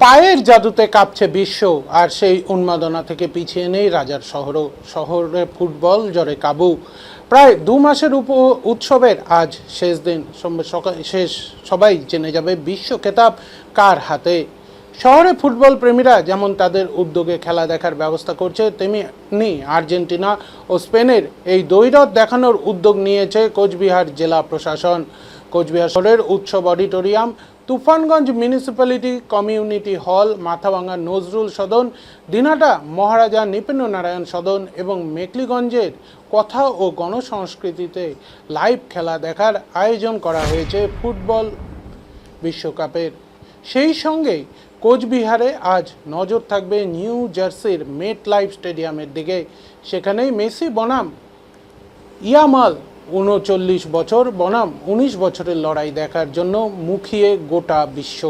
পায়ের জাদুতে কাঁপছে বিশ্ব, আর সেই উন্মাদনা থেকে পিছিয়ে নেই রাজার শহরে ফুটবল জ্বরে কাবু। প্রায় 2 মাসের উৎসবের আজ শেষ দিন। সোমবার শেষ সবাই জেনে যাবে বিশ্ব খেতাব কার হাতে। শহরে ফুটবল প্রেমীরা যেমন তাদের উদ্যোগে খেলা দেখার ব্যবস্থা করছে, তেমনি আর্জেন্টিনা ও স্পেনের এই দ্বৈরথ দেখানোর উদ্যোগ নিয়েছে কোচবিহার জেলা প্রশাসন। কোচবিহার শহরের উৎসব auditorium, Tufanganj municipality community hall, Mathabhanga Nazrul সদন, দিনাটা মহারাজা নৃপেন্দ্রনারায়ণ সদন এবং মেকলিগঞ্জের কথা ও গণসংস্কৃতিতে লাইভ খেলা দেখার আয়োজন করা হয়েছে ফুটবল বিশ্বকাপের। সেই সঙ্গে কোচবিহারে আজ নজর থাকবে নিউ জার্সির মেট লাইফ স্টেডিয়ামের দিকে। সেখানেই মেসি বনাম ইয়ামাল 39 বছর বনাম 19 বছরের লড়াই দেখার জন্য মুখিয়ে গোটা বিশ্ব।